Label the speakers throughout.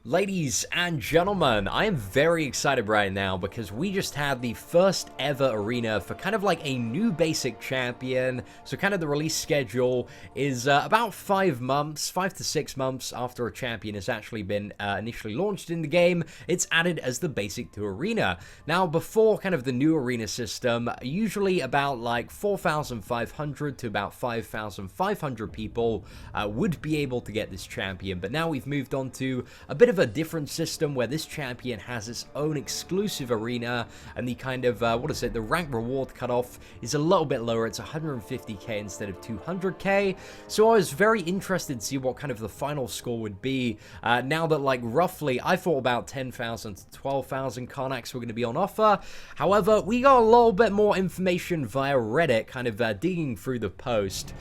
Speaker 1: Ladies and gentlemen, I am very excited right now because we just had the first ever arena for kind of like a new basic champion. So kind of the release schedule is about 5 months, 5 to 6 months after a champion has actually been initially launched in the game. It's added as the basic to arena. Now before kind of the new arena system, usually about like 4,500 to about 5,500 people would be able to get this champion. But now we've moved on to a bit of a different system where this champion has its own exclusive arena, and the kind of the rank reward cutoff is a little bit lower. It's 150k instead of 200k. So I was very interested to see what kind of the final score would be now that, like, roughly I thought about 10,000 to 12,000 Karnaks were going to be on offer. However, we got a little bit more information via Reddit, kind of digging through the post.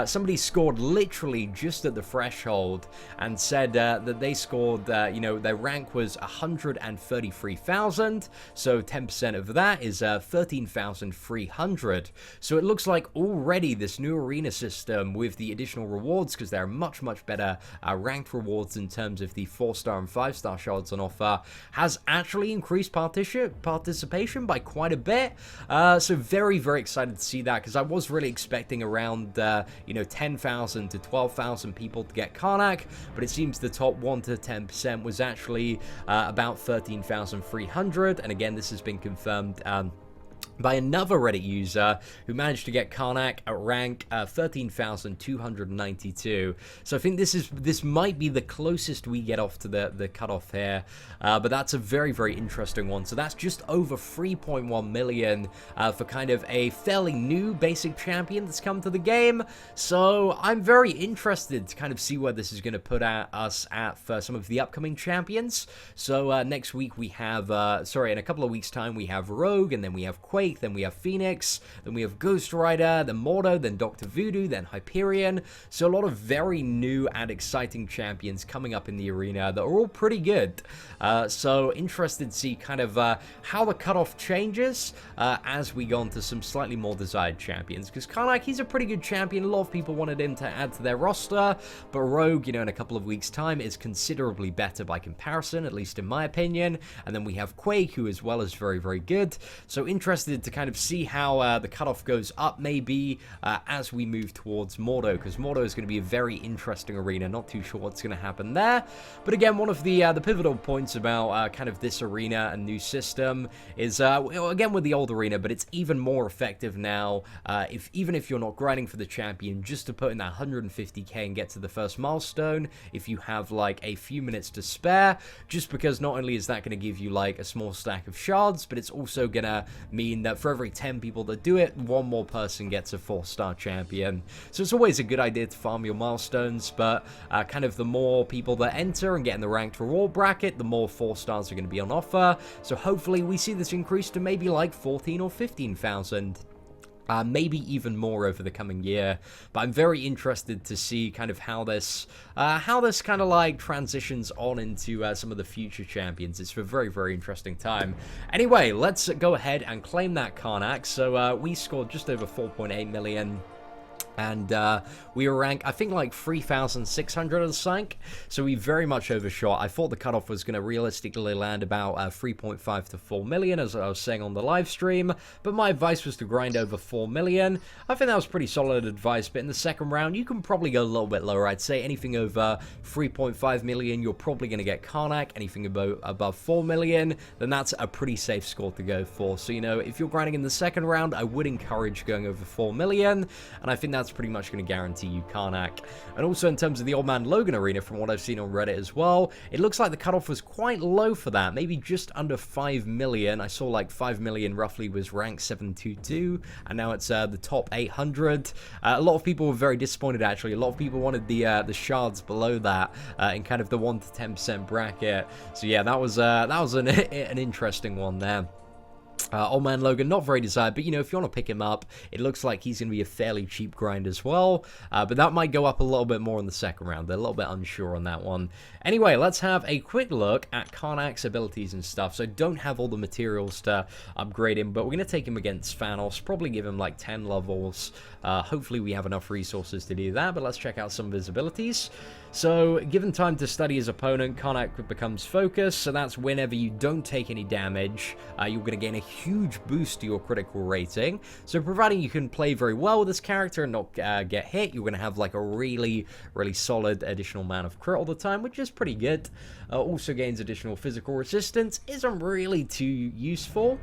Speaker 1: Somebody scored literally just at the threshold and said that they scored their rank was 133,000, so 10% of that is 13,300. So it looks like already this new arena system with the additional rewards, because there are much better ranked rewards in terms of the 4-star and 5-star shards on offer, has actually increased participation by quite a bit. So very excited to see that, because I was really expecting around 10,000 to 12,000 people to get Karnak, but it seems the top 1 to 10% was actually about 13,300, and again this has been confirmed by another Reddit user who managed to get Karnak at rank 13,292. So I think this might be the closest we get off to the cutoff here, but that's a very interesting one. So that's just over 3.1 million for kind of a fairly new basic champion that's come to the game. So I'm very interested to kind of see where this is going to put us at for some of the upcoming champions. So next week we have, in a couple of weeks time we have Rogue, and then we have Quake, then we have Phoenix, then we have Ghost Rider, then Mordo, then Dr. Voodoo, then Hyperion. So a lot of very new and exciting champions coming up in the arena that are all pretty good. So interested to see kind of how the cutoff changes as we go on to some slightly more desired champions. Because Karnak, he's a pretty good champion. A lot of people wanted him to add to their roster, but Rogue, in a couple of weeks' time, is considerably better by comparison, at least in my opinion. And then we have Quake, who as well is very good. So interested to kind of see how the cutoff goes up maybe as we move towards Mordo, because Mordo is going to be a very interesting arena. Not too sure what's going to happen there, but again, one of the pivotal points about kind of this arena and new system is again with the old arena, but it's even more effective now even if you're not grinding for the champion, just to put in that 150k and get to the first milestone if you have like a few minutes to spare, just because not only is that going to give you like a small stack of shards, but it's also going to mean that for every 10 people that do it, one more person gets a 4-star champion. So it's always a good idea to farm your milestones, but kind of the more people that enter and get in the ranked reward bracket, the more 4-stars are going to be on offer. So hopefully we see this increase to maybe like 14 or 15,000. Maybe even more over the coming year, but I'm very interested to see kind of how this kind of like transitions on into some of the future champions. It's a very interesting time. Anyway, let's go ahead and claim that Karnak. So we scored just over 4.8 million. And we were ranked, I think, like 3,600 or something. So we very much overshot. I thought the cutoff was going to realistically land about 3.5 to 4 million, as I was saying on the live stream. But my advice was to grind over 4 million. I think that was pretty solid advice. But in the second round, you can probably go a little bit lower. I'd say anything over 3.5 million, you're probably going to get Karnak. Anything above 4 million, then that's a pretty safe score to go for. So, if you're grinding in the second round, I would encourage going over 4 million. And I think that's pretty much going to guarantee you Karnak. And also in terms of the Old Man Logan arena, from what I've seen on Reddit as well, it looks like the cutoff was quite low for that, maybe just under 5 million. I saw like 5 million roughly was rank 722, and now it's the top 800. A lot of people were very disappointed, actually. A lot of people wanted the shards below that in kind of the 1 to 10% bracket. So yeah, that was an interesting one there. Old Man Logan, not very desired, but if you want to pick him up, it looks like he's going to be a fairly cheap grind as well, but that might go up a little bit more in the second round. They're a little bit unsure on that one. Anyway, let's have a quick look at Karnak's abilities and stuff. So don't have all the materials to upgrade him, but we're going to take him against Thanos, probably give him like 10 levels. Hopefully we have enough resources to do that, but let's check out some of his abilities. So, given time to study his opponent, Karnak becomes focused, so that's whenever you don't take any damage, you're going to gain a huge boost to your critical rating. So, providing you can play very well with this character and not get hit, you're going to have like a really, really solid additional amount of crit all the time, which is pretty good. Also gains additional physical resistance, isn't really too useful.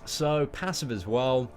Speaker 1: So, passive as well.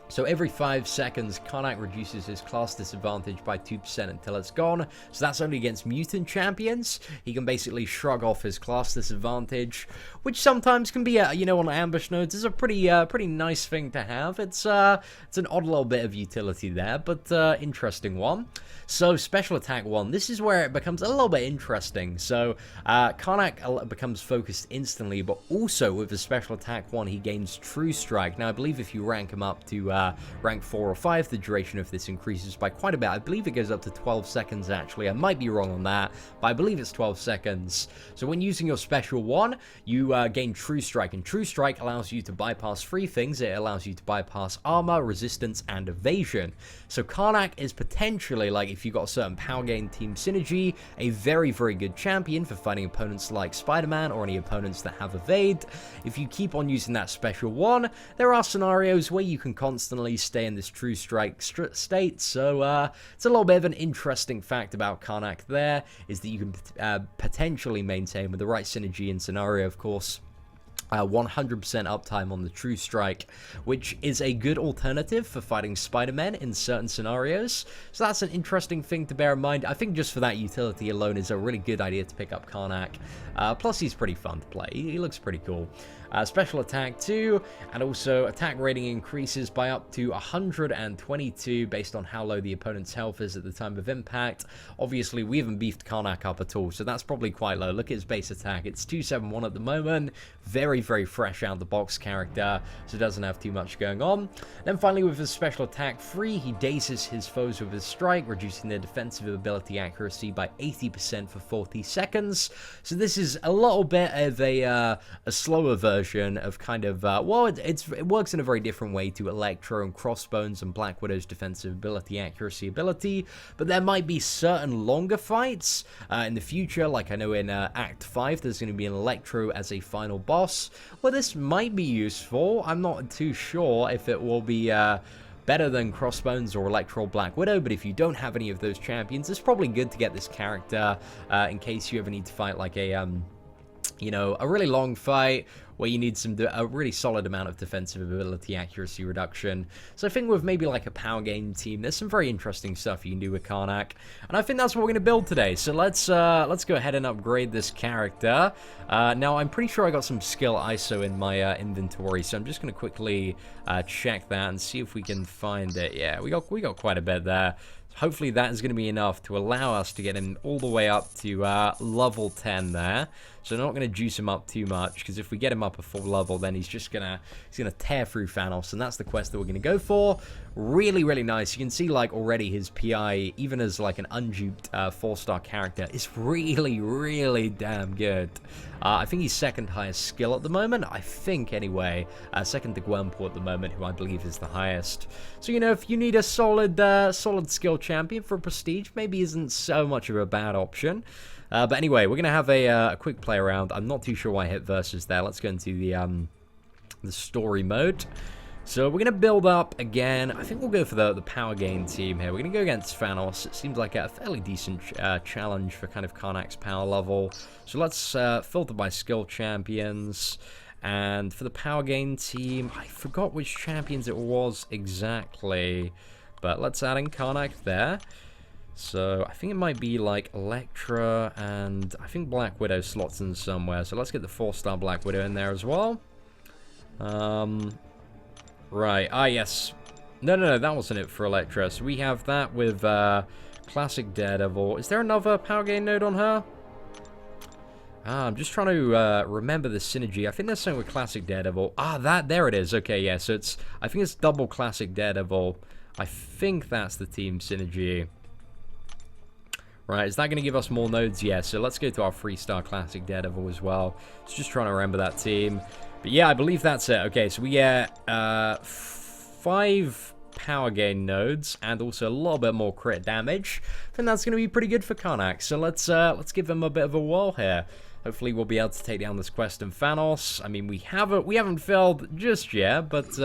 Speaker 1: So every 5 seconds, Karnak reduces his class disadvantage by 2% until it's gone. So that's only against mutant champions. He can basically shrug off his class disadvantage, which sometimes can be, you know, on ambush nodes is a pretty nice thing to have. It's an odd little bit of utility there, but interesting one. So special attack 1, this is where it becomes a little bit interesting. So Karnak becomes focused instantly, but also with his special attack 1, he gains True Strike. Now I believe if you rank him up to rank 4 or 5, the duration of this increases by quite a bit. I believe it goes up to 12 seconds actually. I might be wrong on that, but I believe it's 12 seconds. So when using your special 1, you gain True Strike, and True Strike allows you to bypass 3 things. It allows you to bypass armor, resistance, and evasion. So Karnak is potentially, like, if you've got a certain power gain team synergy, a very, very good champion for fighting opponents like SpiderMan or any opponents that have evade. If you keep on using that special 1, there are scenarios where you can constantly stay in this True Strike state. So it's a little bit of an interesting fact about Karnak there, is that you can potentially maintain, with the right synergy and scenario, of course, 100% uptime on the True Strike, which is a good alternative for fighting Spider-Man in certain scenarios. So that's an interesting thing to bear in mind. I think just for that utility alone is a really good idea to pick up Karnak. Plus he's pretty fun to play. He looks pretty cool. Special attack 2, and also attack rating increases by up to 122 based on how low the opponent's health is at the time of impact. Obviously, we haven't beefed Karnak up at all, so that's probably quite low. Look at his base attack. It's 271 at the moment. Very, very fresh out the box character, so doesn't have too much going on. Then finally, with his special attack 3, he dazes his foes with his strike, reducing their defensive ability accuracy by 80% for 40 seconds. So this is a little bit of a slower version of kind of, well, it works in a very different way to Electro and Crossbones and Black Widow's defensive ability, accuracy ability, but there might be certain longer fights in the future, like I know in Act 5 there's going to be an Electro as a final boss, where this might be useful. I'm not too sure if it will be better than Crossbones or Electro or Black Widow, but if you don't have any of those champions, it's probably good to get this character in case you ever need to fight like a you know, a really long fight where you need a really solid amount of defensive ability accuracy reduction. So I think with maybe like a power game team, there's some very interesting stuff you can do with Karnak, and I think that's what we're going to build today. So let's go ahead and upgrade this character. Now I'm pretty sure I got some skill ISO in my inventory, so I'm just going to quickly check that and see if we can find it. Yeah, we got quite a bit there. Hopefully that is going to be enough to allow us to get him all the way up to level 10 there. So I'm not going to juice him up too much, because if we get him up a full level, then he's gonna tear through Thanos, and that's the quest that we're going to go for. Really, really nice. You can see like already his PI, even as like an unduped 4-star character, is really, really damn good. I think he's second highest skill at the moment. I think anyway, second to Gwenpool at the moment, who I believe is the highest. So you know, if you need a solid skill champion for prestige, maybe isn't so much of a bad option. But anyway, we're gonna have a quick play around. I'm not too sure why I hit versus there. Let's go into the story mode. So we're going to build up again. I think we'll go for the power gain team here. We're going to go against Thanos. It seems like a fairly decent challenge for kind of Karnak's power level. So let's filter by skill champions. And for the power gain team, I forgot which champions it was exactly. But let's add in Karnak there. So I think it might be like Electra, and I think Black Widow slots in somewhere. So let's get the 4-star Black Widow in there as well. Right, yes. No, that wasn't it for Electra. So we have that with Classic Daredevil. Is there another power gain node on her? I'm just trying to remember the synergy. I think there's something with Classic Daredevil. There it is. Okay, yeah, so I think it's double Classic Daredevil. I think that's the team synergy. Right, is that going to give us more nodes? Yeah, so let's go to our 3-star Classic Daredevil as well. Just trying to remember that team. But yeah, I believe that's it. Okay, so we get 5 power gain nodes and also a little bit more crit damage, then that's going to be pretty good for Karnak. So let's give him a bit of a whirl here. Hopefully we'll be able to take down this quest in Thanos. I mean, we haven't failed just yet, but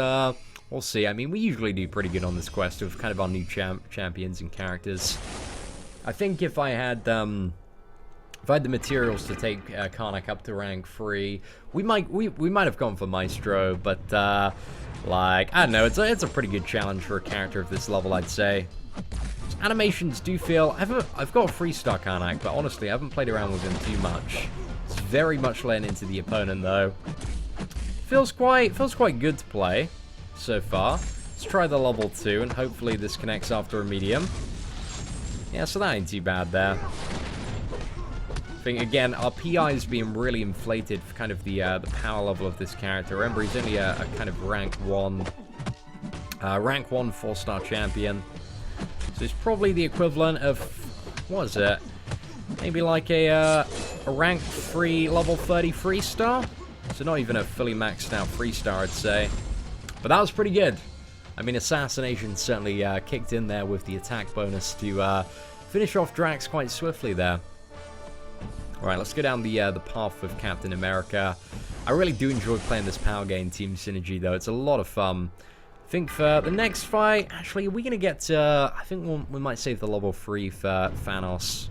Speaker 1: we'll see. I mean, we usually do pretty good on this quest with kind of our new champions and characters. I think if I had the materials to take Karnak up to rank 3, we might have gone for Maestro, but like, I don't know, it's a pretty good challenge for a character of this level, I'd say. Animations do feel... I've got a 3-star Karnak, but honestly, I haven't played around with him too much. It's very much laying into the opponent, though. Feels quite good to play so far. Let's try the level 2, and hopefully this connects after a medium. Yeah, so that ain't too bad there. I think, again, our PI is being really inflated for kind of the power level of this character. Remember, he's only a kind of rank 1 4-star champion. So it's probably the equivalent of, what is it? Maybe like a rank 3 level 33 star? So not even a fully maxed out 3-star, I'd say. But that was pretty good. I mean, Assassination certainly kicked in there with the attack bonus to finish off Drax quite swiftly there. Alright, let's go down the path of Captain America. I really do enjoy playing this power gain team synergy, though. It's a lot of fun. I think for the next fight, actually, are we going to get to... I think we might save the level 3 for Thanos.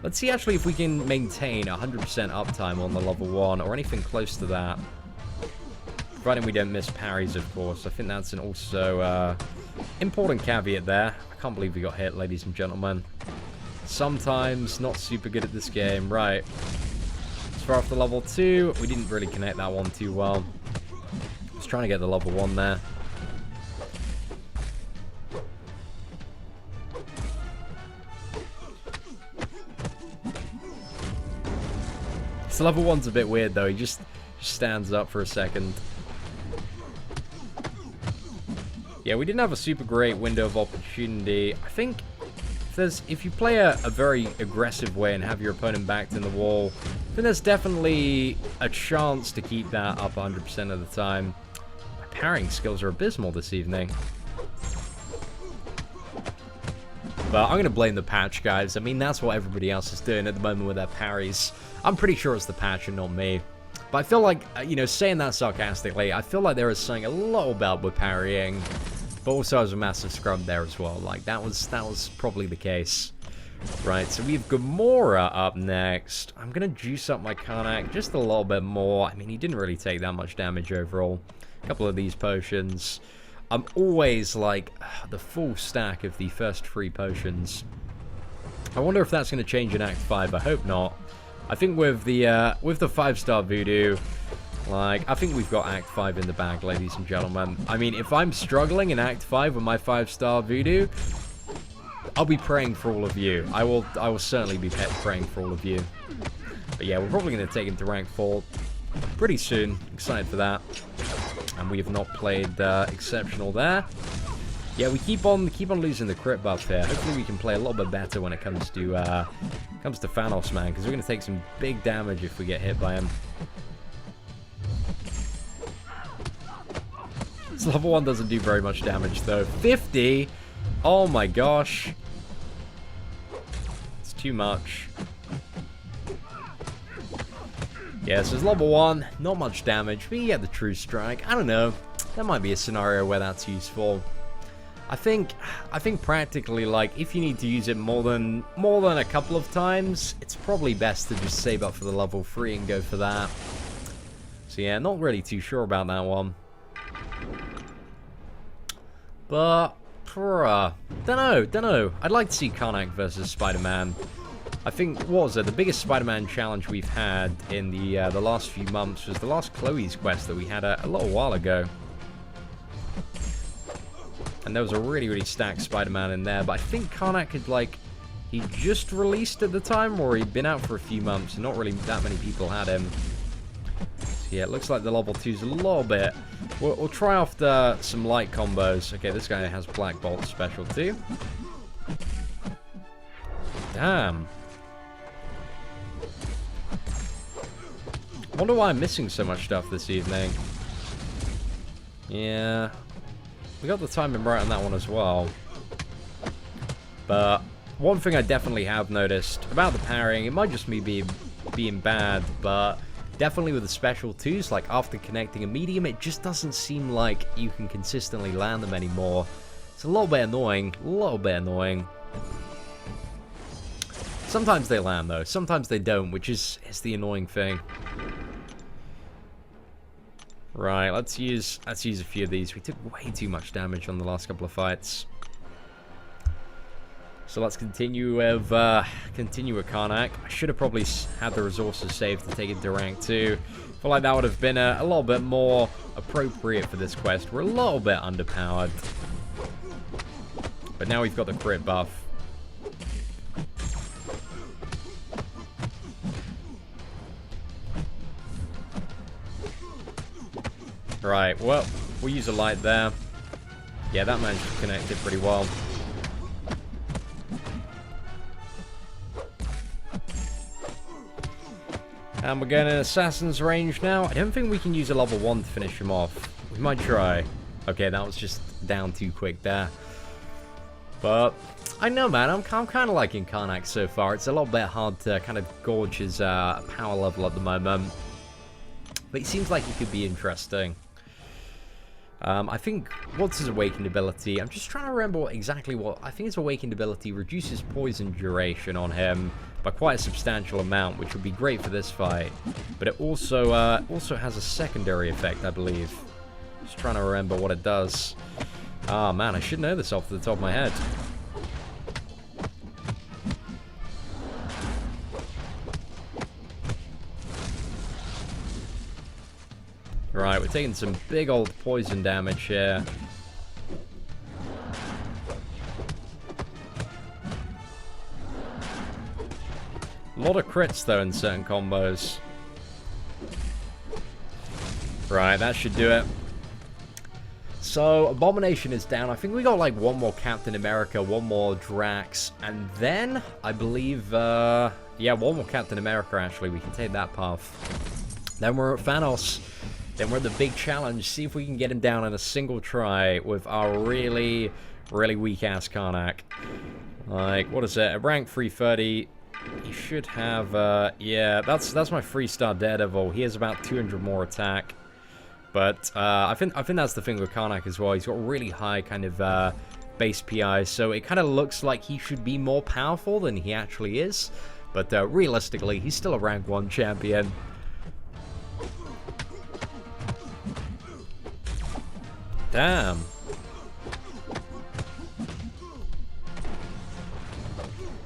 Speaker 1: Let's see, actually, if we can maintain 100% uptime on the level 1, or anything close to that. Providing we don't miss parries, of course. I think that's an also important caveat there. I can't believe we got hit, ladies and gentlemen. Sometimes not super good at this game. Right. Let's fire off the level 2. We didn't really connect that one too well. Just trying to get the level 1 there. So level 1's a bit weird though. He just stands up for a second. Yeah, we didn't have a super great window of opportunity. I think if you play a very aggressive way and have your opponent backed in the wall, then there's definitely a chance to keep that up 100% of the time. My parrying skills are abysmal this evening. But I'm going to blame the patch, guys. I mean, that's what everybody else is doing at the moment with their parries. I'm pretty sure it's the patch and not me. But I feel like, you know, saying that sarcastically, I feel like there is something a little about with parrying. But also I was a massive scrub there as well. Like, that was probably the case. Right, so we have Gamora up next. I'm going to juice up my Karnak just a little bit more. I mean, he didn't really take that much damage overall. A couple of these potions. I'm always, like, the full stack of the first 3 potions. I wonder if that's going to change in Act 5. I hope not. I think with the 5-star voodoo, like, I think we've got Act 5 in the bag, ladies and gentlemen. I mean, if I'm struggling in Act 5 with my 5-star voodoo, I'll be praying for all of you. I will certainly be praying for all of you. But yeah, we're probably going to take him to rank 4 pretty soon. Excited for that. And we have not played exceptional there. Yeah, we keep on losing the crit buff here. Hopefully we can play a little bit better when it comes to Thanos, man, because we're going to take some big damage if we get hit by him. This level 1 doesn't do very much damage, though. 50? Oh my gosh. It's too much. Yeah, so it's level 1, not much damage, but you get the true strike. I don't know. That might be a scenario where that's useful. I think practically, like, if you need to use it more than a couple of times, it's probably best to just save up for the level 3 and go for that. So yeah, not really too sure about that one. But, dunno. I'd like to see Karnak versus Spider-Man. I think, what was it? The biggest Spider-Man challenge we've had in the last few months was the last Chloe's quest that we had a little while ago. And there was a really stacked Spider-Man in there, but I think Karnak had, like, he just released at the time, or he'd been out for a few months, and not really that many people had him. So yeah, it looks like the level 2's a little bit. We'll try off some light combos. Okay, this guy has Black Bolt special too. Damn. I wonder why I'm missing so much stuff this evening. Yeah. We got the timing right on that one as well. But one thing I definitely have noticed about the parrying, it might just me being bad, but definitely with the special twos, like after connecting a medium, it just doesn't seem like you can consistently land them anymore. It's a little bit annoying, Sometimes they land though, sometimes they don't, which is the annoying thing. Right, let's use a few of these. We took way too much damage on the last couple of fights. So let's continue with Karnak. I should have probably had the resources saved to take it to rank 2. I feel like that would have been a little bit more appropriate for this quest. We're a little bit underpowered. But now we've got the crit buff. Right, well, we'll use a light there. Yeah, that managed to connect it pretty well. And we're going in Assassin's range now. I don't think we can use a level 1 to finish him off. We might try. Okay, that was just down too quick there. But, I know, man, I'm kind of liking Karnak so far. It's a little bit hard to kind of gauge his power level at the moment. But it seems like he could be interesting. I think, what's his awakened ability? I'm just trying to remember exactly what... I think his awakened ability reduces poison duration on him by quite a substantial amount, which would be great for this fight. But it also has a secondary effect, I believe. Just trying to remember what it does. Ah, man, I should know this off the top of my head. Right, we're taking some big old poison damage here. A lot of crits, though, in certain combos. Right, that should do it. So, Abomination is down. I think we got, like, one more Captain America, one more Drax, and then, I believe, yeah, one more Captain America, actually. We can take that path. Then we're at Thanos. Then we're at the big challenge. See if we can get him down in a single try with our really, really weak-ass Karnak. Like, what is it? At rank 330, he should have, yeah, that's my 3-star Daredevil. He has about 200 more attack. But, I think that's the thing with Karnak as well. He's got really high kind of, base PI, so it kind of looks like he should be more powerful than he actually is. But, realistically, he's still a rank 1 champion. Damn.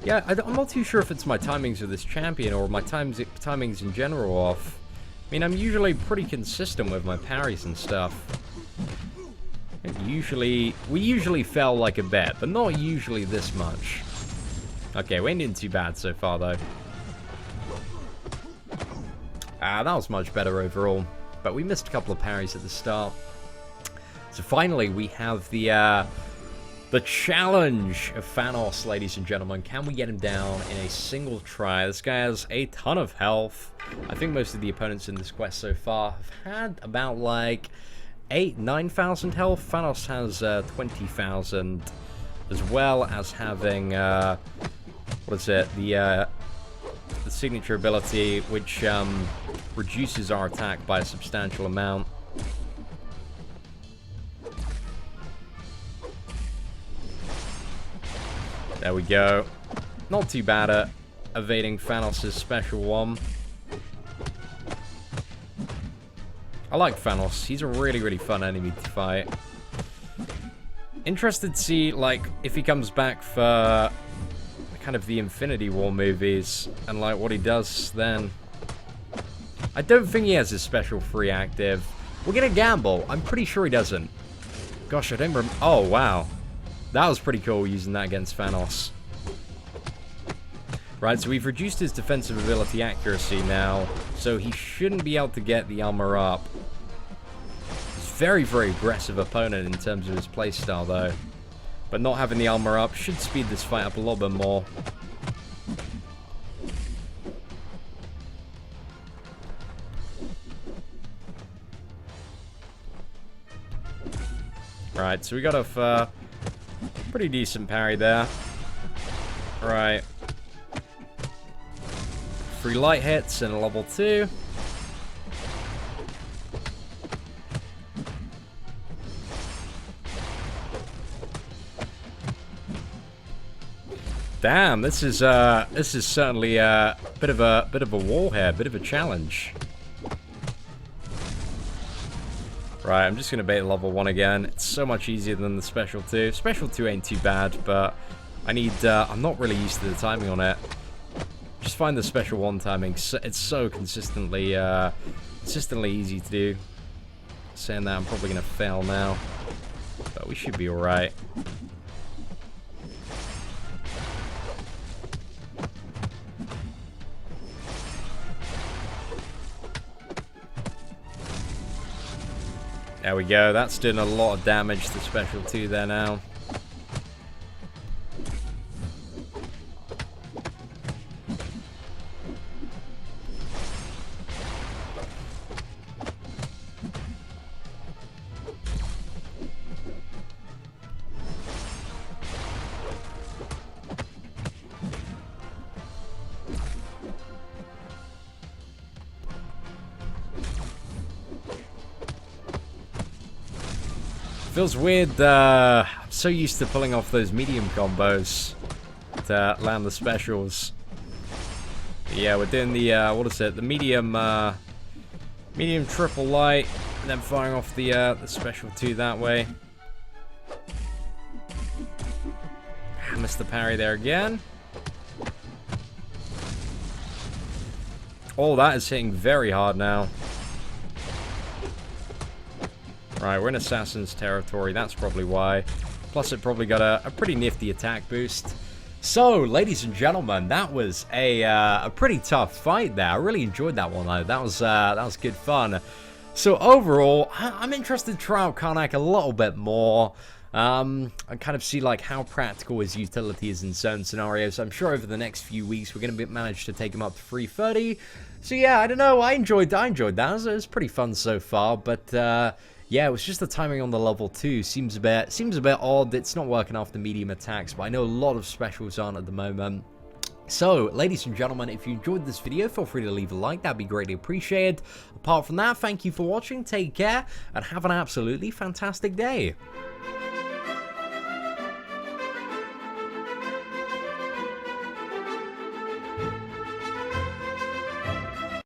Speaker 1: Yeah, I'm not too sure if it's my timings with this champion or my timings in general off. I mean, I'm usually pretty consistent with my parries and stuff. We usually fail like a bet, but not usually this much. Okay, we ain't doing too bad so far, though. Ah, that was much better overall. But we missed a couple of parries at the start. So finally, we have the challenge of Thanos, ladies and gentlemen. Can we get him down in a single try? This guy has a ton of health. I think most of the opponents in this quest so far have had about, like, 9,000 health. Thanos has 20,000, as well as having, what is it? The signature ability, which reduces our attack by a substantial amount. There we go. Not too bad at evading Thanos' special one. I like Thanos. He's a really, really fun enemy to fight. Interested to see, like, if he comes back for kind of the Infinity War movies and, like, what he does then. I don't think he has his special 3 active. We're gonna gamble. I'm pretty sure he doesn't. Gosh, I don't remember. Oh, wow. That was pretty cool, using that against Thanos. Right, so we've reduced his defensive ability accuracy now, so he shouldn't be able to get the armor up. He's a very, very aggressive opponent in terms of his playstyle, though. But not having the armor up should speed this fight up a little bit more. Right, so we got a pretty decent parry there. Right. 3 light hits and a level 2. Damn, this is certainly a bit of a war here, bit of a challenge. Right, I'm just gonna bait level 1 again. It's so much easier than the special 2. Special 2 ain't too bad, but I need. I'm not really used to the timing on it. Just find the special 1 timing. It's so consistently easy to do. Saying that, I'm probably gonna fail now, but we should be all right. There we go, that's doing a lot of damage to special 2 there now. Feels weird, I'm so used to pulling off those medium combos to land the specials. But yeah, we're doing the, what is it, the medium triple light, and then firing off the special 2 that way. Missed the parry there again. Oh, that is hitting very hard now. Right, we're in Assassin's territory, that's probably why. Plus, it probably got a pretty nifty attack boost. So, ladies and gentlemen, that was a pretty tough fight there. I really enjoyed that one, though. That was good fun. So, overall, I'm interested to try out Karnak a little bit more. And kind of see like how practical his utility is in certain scenarios. I'm sure over the next few weeks we're going to manage to take him up to 330. So yeah, I don't know. I enjoyed that. It was pretty fun so far, but yeah, it was just the timing on the level 2 seems a bit odd. It's not working off the medium attacks, but I know a lot of specials aren't at the moment. So, ladies and gentlemen, if you enjoyed this video, feel free to leave a like. That'd be greatly appreciated. Apart from that, thank you for watching. Take care and have an absolutely fantastic day.